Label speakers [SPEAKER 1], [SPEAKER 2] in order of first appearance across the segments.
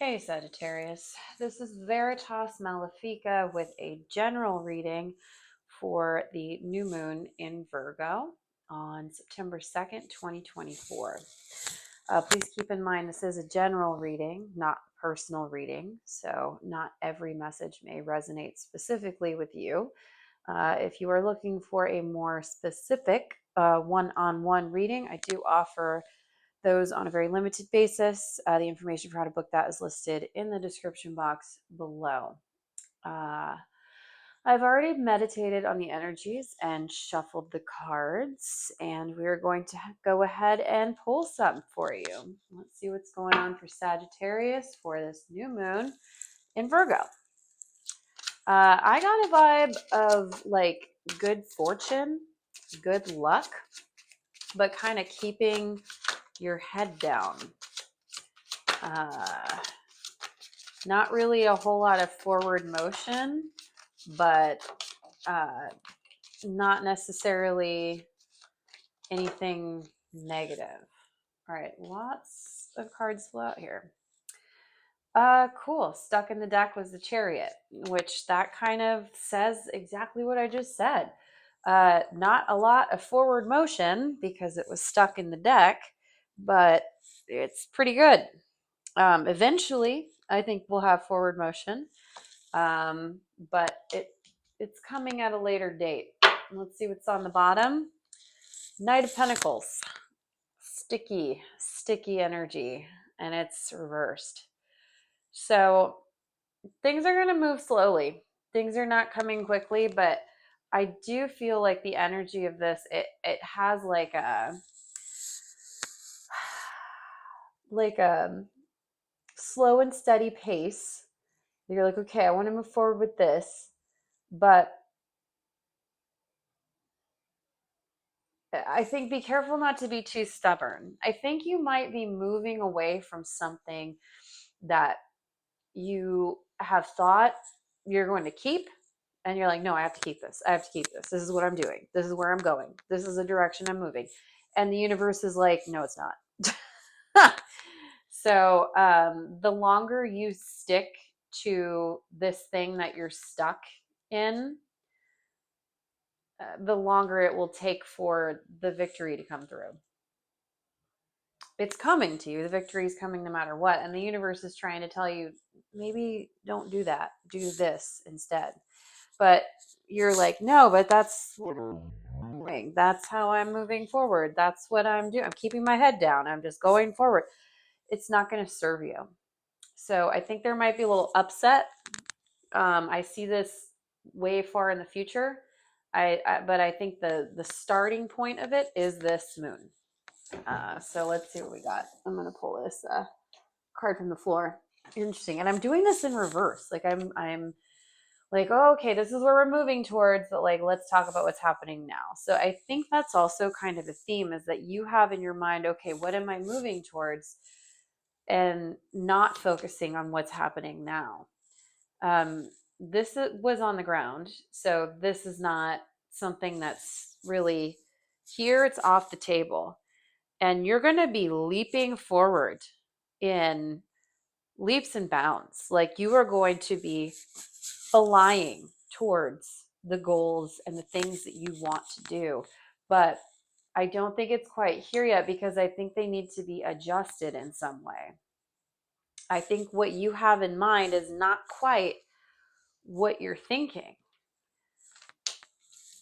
[SPEAKER 1] Hey Sagittarius, this is Veritas Malefica with a general reading for the new moon in Virgo on September 2nd, 2024. Please keep in mind this is a general reading, not personal reading, so not every message may resonate specifically with you. If you are looking for a more specific one-on-one reading, I do offer those on a very limited basis. The information for how to book that is listed in the description box below. I've already meditated on the energies and shuffled the cards, and we're going to go ahead and pull some for you. Let's see what's going on for Sagittarius for this new moon in Virgo. I got a vibe of like good fortune, good luck, but kind of keeping your head down. Not really a whole lot of forward motion, but not necessarily anything negative. All right, lots of cards flew out here. Cool. Stuck in the deck was the Chariot, which that kind of says exactly what I just said. Not a lot of forward motion because it was stuck in the deck, but it's pretty good. Eventually, I think we'll have forward motion, but it's coming at a later date. Let's see what's on the bottom. Knight of Pentacles, sticky energy, and it's reversed. So things are going to move slowly. Things are not coming quickly, but I do feel like the energy of this, it has like a slow and steady pace. You're like, okay, I want to move forward with this, but I think be careful not to be too stubborn. I think you might be moving away from something that you have thought you're going to keep, and you're like, no, I have to keep this. I have to keep this. This is what I'm doing. This is where I'm going. This is the direction I'm moving. And the universe is like, no, it's not. So the longer you stick to this thing that you're stuck in, the longer it will take for the victory to come through. It's coming to you. The victory is coming no matter what. And the universe is trying to tell you, maybe don't do that. Do this instead. But you're like, no, but that's what I'm doing. That's how I'm moving forward. That's what I'm doing. I'm keeping my head down. I'm just going forward. It's not going to serve you. So I think there might be a little upset. I see this way far in the future. But I think the starting point of it is this moon. So let's see what we got. I'm going to pull this card from the floor. Interesting. And I'm doing this in reverse. Like I'm like, oh, okay, this is where we're moving towards, but like, let's talk about what's happening now. So I think that's also kind of a theme, is that you have in your mind, okay, what am I moving towards? And not focusing on what's happening now. This was on the ground. So this is not something that's really here. It's off the table. And you're going to be leaping forward in leaps and bounds. Like you are going to be flying towards the goals and the things that you want to do. But I don't think it's quite here yet, because I think they need to be adjusted in some way. I think what you have in mind is not quite what you're thinking.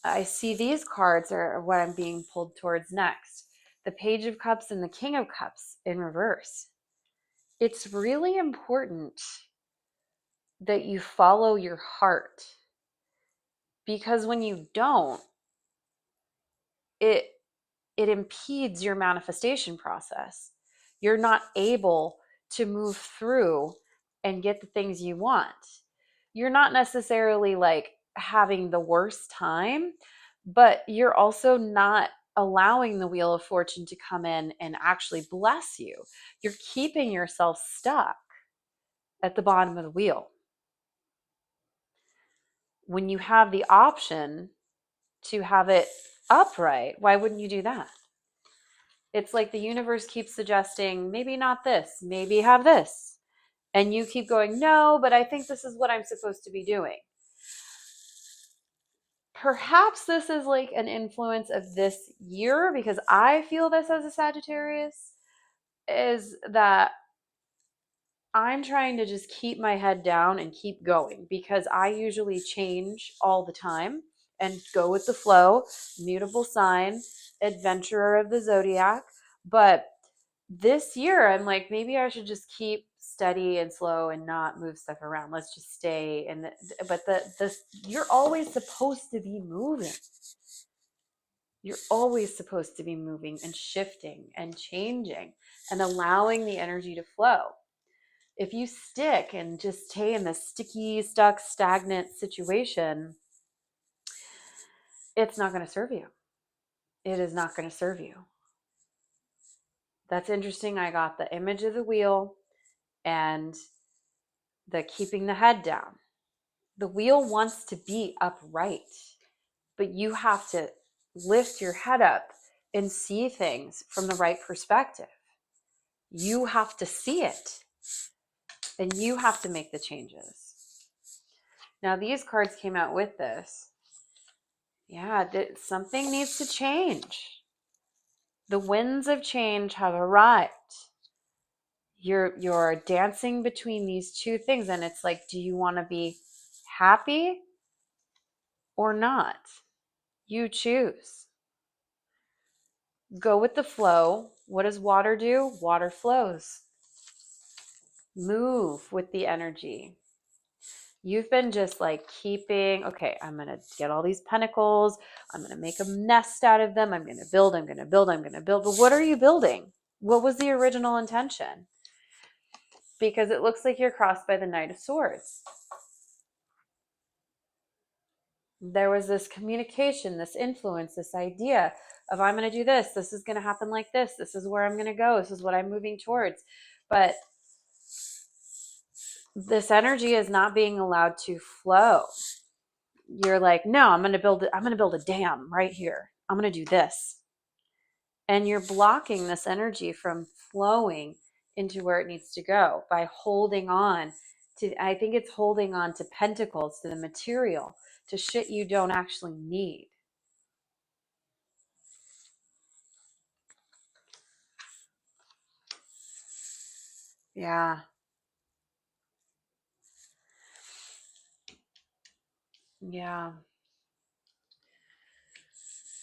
[SPEAKER 1] I see these cards are what I'm being pulled towards next. The Page of Cups and the King of Cups in reverse. It's really important that you follow your heart, because when you don't, it impedes your manifestation process. You're not able to move through and get the things you want. You're not necessarily like having the worst time, but you're also not allowing the Wheel of Fortune to come in and actually bless you. You're keeping yourself stuck at the bottom of the wheel, when you have the option to have it upright. Why wouldn't you do that? It's like the universe keeps suggesting, maybe not this, maybe have this. And you keep going, no, but I think this is what I'm supposed to be doing. Perhaps this is like an influence of this year, because I feel this as a Sagittarius, is that I'm trying to just keep my head down and keep going, because I usually change all the time and go with the flow, mutable sign, adventurer of the zodiac. But this year, I'm like, maybe I should just keep steady and slow and not move stuff around. Let's just stay in the you're always supposed to be moving. You're always supposed to be moving and shifting and changing and allowing the energy to flow. If you stick and just stay in this sticky, stuck, stagnant situation, it's not going to serve you. It is not going to serve you. That's interesting. I got the image of the wheel and the keeping the head down. The wheel wants to be upright, but you have to lift your head up and see things from the right perspective. You have to see it, and you have to make the changes. Now, these cards came out with this. Yeah, something needs to change. The winds of change have arrived. You're dancing between these two things, and it's like, do you want to be happy or not? You choose. Go with the flow. What does water do? Water flows. Move with the energy. You've been just like keeping, okay, I'm going to get all these pentacles. I'm going to make a nest out of them. I'm going to build, I'm going to build, I'm going to build. But what are you building? What was the original intention? Because it looks like you're crossed by the Knight of Swords. There was this communication, this influence, this idea of, I'm going to do this. This is going to happen like this. This is where I'm going to go. This is what I'm moving towards. But this energy is not being allowed to flow. You're like, no, I'm going to build a dam right here. I'm going to do this. And you're blocking this energy from flowing into where it needs to go by holding on to, I think it's holding on to pentacles, to the material, to shit you don't actually need. Yeah. Yeah.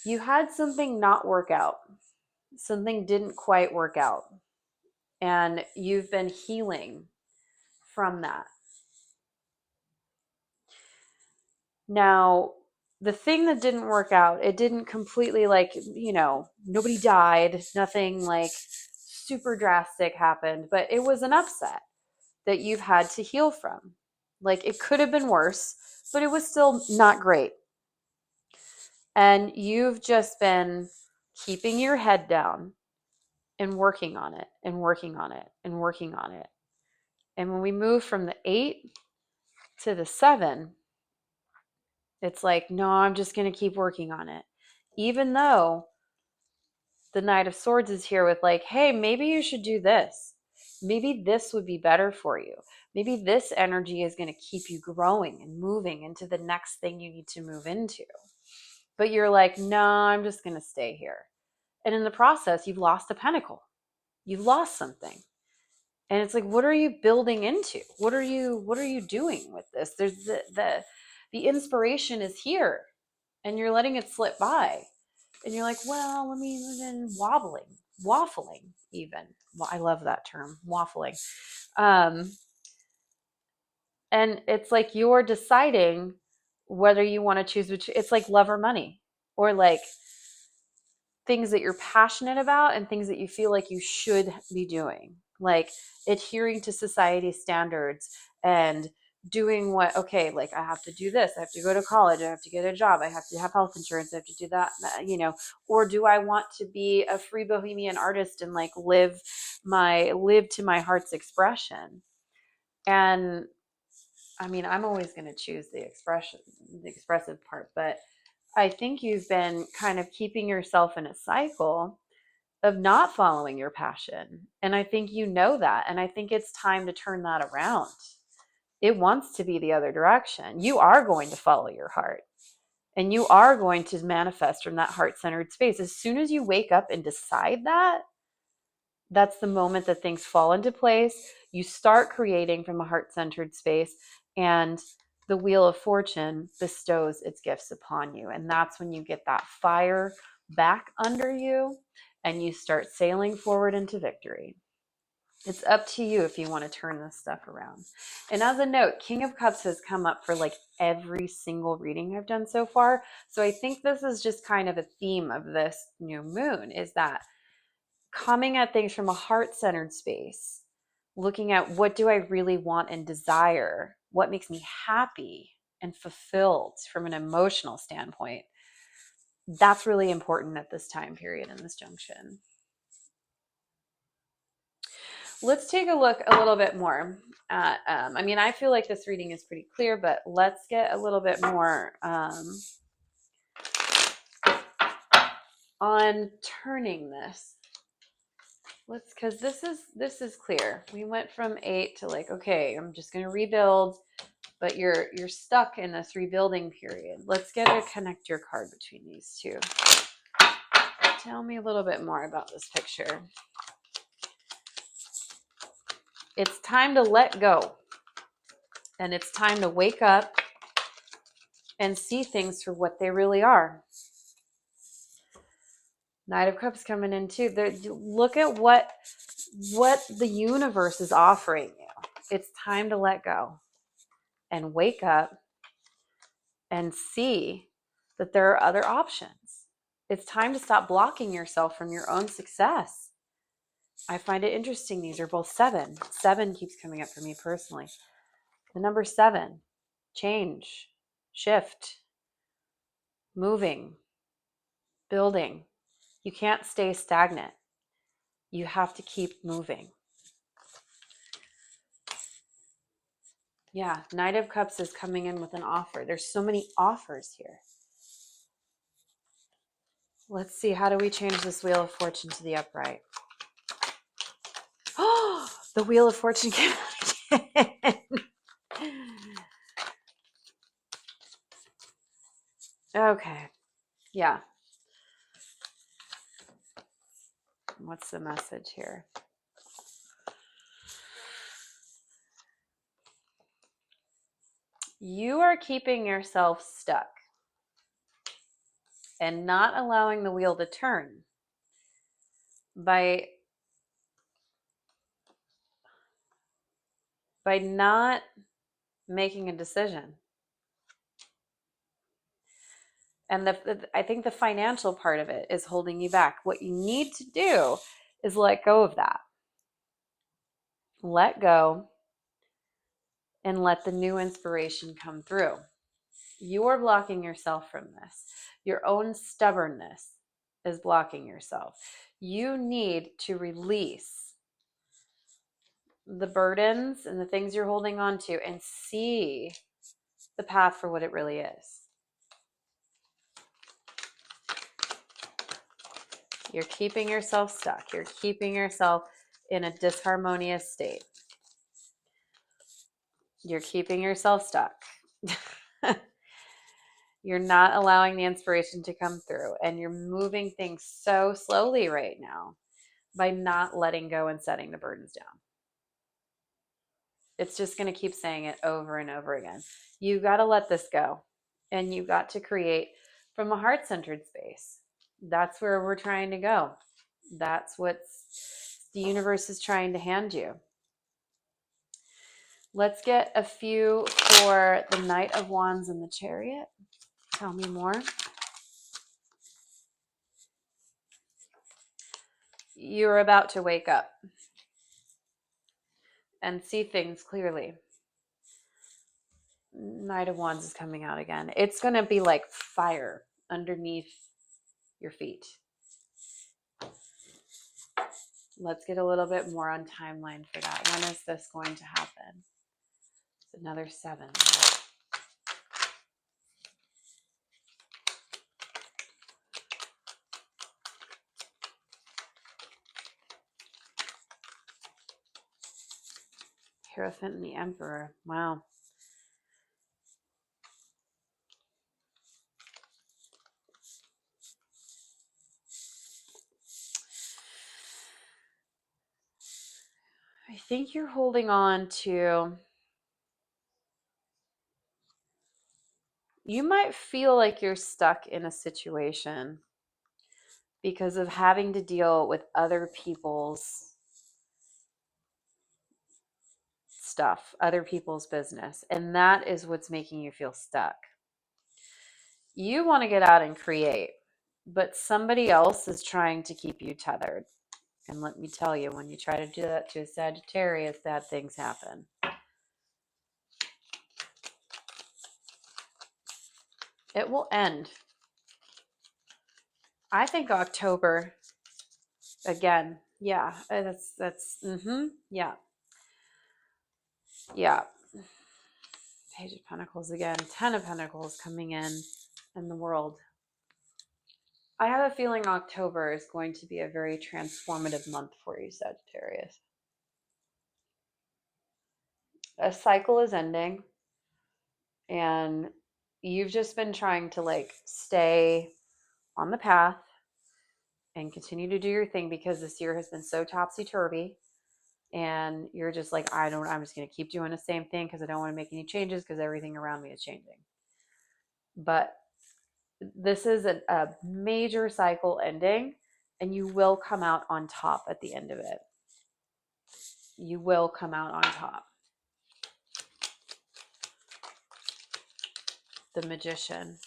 [SPEAKER 1] You had something not work out. Something didn't quite work out. And you've been healing from that. Now, the thing that didn't work out, it didn't completely, like, nobody died, nothing like super drastic happened, but it was an upset that you've had to heal from. Like, it could have been worse, but it was still not great. And you've just been keeping your head down and working on it and working on it and working on it. And when we move from the 8 to the 7, it's like, no, I'm just going to keep working on it. Even though the Knight of Swords is here with like, hey, maybe you should do this. Maybe this would be better for you. Maybe this energy is going to keep you growing and moving into the next thing you need to move into. But you're like, no, I'm just going to stay here. And in the process, you've lost a pentacle. You've lost something. And it's like, what are you building into? What are you doing with this? There's the inspiration is here, and you're letting it slip by. And you're like, well, let me then waffling even. Well, I love that term, waffling. And it's like you're deciding whether you want to choose which. It's like love or money, or like things that you're passionate about and things that you feel like you should be doing, like adhering to society standards and doing what, okay, like I have to do this, I have to go to college, I have to get a job, I have to have health insurance, I have to do that, or do I want to be a free bohemian artist and like live to my heart's expression? And I mean, I'm always going to choose the expressive part, but I think you've been kind of keeping yourself in a cycle of not following your passion. And I think you know that. And I think it's time to turn that around. It wants to be the other direction. You are going to follow your heart. And you are going to manifest from that heart-centered space. As soon as you wake up and decide that, that's the moment that things fall into place. You start creating from a heart-centered space, and the Wheel of Fortune bestows its gifts upon you. And that's when you get that fire back under you and you start sailing forward into victory. It's up to you if you want to turn this stuff around. And as a note, King of Cups has come up for like every single reading I've done so far. So I think this is just kind of a theme of this new moon, is that coming at things from a heart-centered space, looking at what do I really want and desire, what makes me happy and fulfilled from an emotional standpoint. That's really important at this time period in this junction. Let's take a look a little bit more at, I feel like this reading is pretty clear, but let's get a little bit more on turning this. Because this is clear. We went from 8 to like, okay, I'm just going to rebuild, but you're stuck in this rebuilding period. Let's get a connect your card between these two. Tell me a little bit more about this picture. It's time to let go. And it's time to wake up and see things for what they really are. Knight of Cups coming in too. Look at what the universe is offering you. It's time to let go and wake up and see that there are other options. It's time to stop blocking yourself from your own success. I find it interesting. These are both 7. 7 keeps coming up for me personally. The number 7, change, shift, moving, building. You can't stay stagnant. You have to keep moving. Yeah, Knight of Cups is coming in with an offer. There's so many offers here. Let's see, how do we change this Wheel of Fortune to the upright? Oh, the Wheel of Fortune came out again. Okay, yeah. What's the message here? You are keeping yourself stuck and not allowing the wheel to turn by not making a decision. And I think the financial part of it is holding you back. What you need to do is let go of that. Let go and let the new inspiration come through. You are blocking yourself from this. Your own stubbornness is blocking yourself. You need to release the burdens and the things you're holding on to and see the path for what it really is. You're keeping yourself stuck. You're keeping yourself in a disharmonious state. You're keeping yourself stuck. You're not allowing the inspiration to come through, and you're moving things so slowly right now by not letting go and setting the burdens down. It's just going to keep saying it over and over again. You got to let this go, and you got to create from a heart-centered space. That's where we're trying to go. That's what the universe is trying to hand you. Let's get a few for the Knight of Wands and the Chariot. Tell me more. You're about to wake up and see things clearly. Knight of Wands is coming out again. It's going to be like fire underneath your feet. Let's get a little bit more on timeline for that. When is this going to happen? It's another 7. Hierophant and the Emperor. Wow. I think you're holding on to, you might feel like you're stuck in a situation because of having to deal with other people's stuff, other people's business. And that is what's making you feel stuck. You want to get out and create, but somebody else is trying to keep you tethered. And let me tell you, when you try to do that to a Sagittarius, bad things happen. It will end. I think October again. Yeah, yeah. Yeah. Page of Pentacles again, 10 of Pentacles coming in the world. I have a feeling October is going to be a very transformative month for you, Sagittarius. A cycle is ending, and you've just been trying to like stay on the path and continue to do your thing because this year has been so topsy-turvy, and you're just like, I'm just going to keep doing the same thing because I don't want to make any changes because everything around me is changing. But this is a major cycle ending, and you will come out on top at the end of it. You will come out on top. The Magician.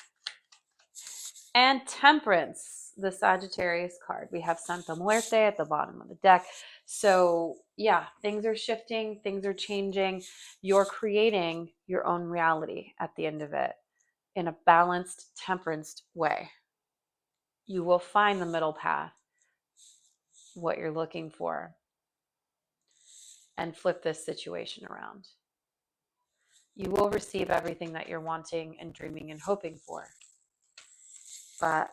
[SPEAKER 1] And Temperance, the Sagittarius card. We have Santa Muerte at the bottom of the deck. So yeah, things are shifting, things are changing. You're creating your own reality at the end of it in a balanced, temperanced way. You will find the middle path, what you're looking for, and flip this situation around. You will receive everything that you're wanting and dreaming and hoping for. But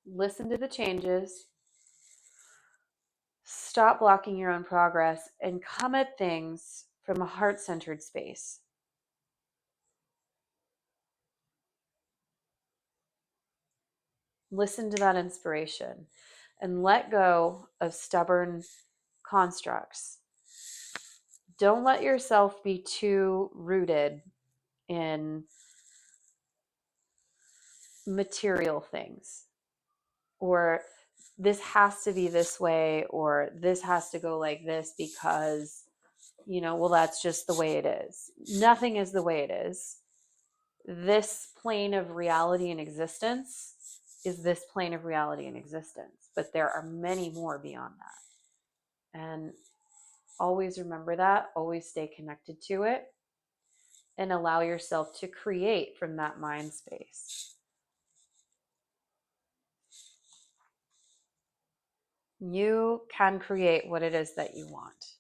[SPEAKER 1] listen to the changes. Stop blocking your own progress and come at things from a heart-centered space. Listen to that inspiration and let go of stubborn constructs. Don't let yourself be too rooted in material things, or this has to be this way, or this has to go like this because, well, that's just the way it is. Nothing is the way it is. This plane of reality and existence is this plane of reality and existence, but there are many more beyond that. And always remember that, always stay connected to it, and allow yourself to create from that mind space. You can create what it is that you want.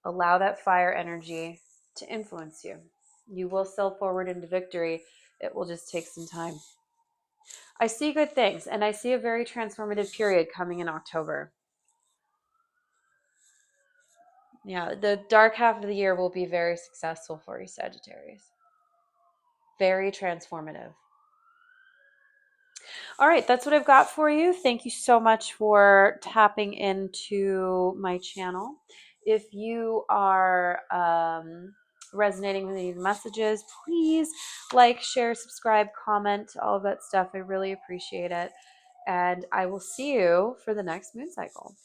[SPEAKER 1] Allow that fire energy to influence you. You will sail forward into victory. It will just take some time. I see good things, and I see a very transformative period coming in October. Yeah, the dark half of the year will be very successful for you, Sagittarius. Very transformative. All right, that's what I've got for you. Thank you so much for tapping into my channel. If you are resonating with these messages, please like, share, subscribe, comment, all of that stuff. I really appreciate it. And I will see you for the next moon cycle.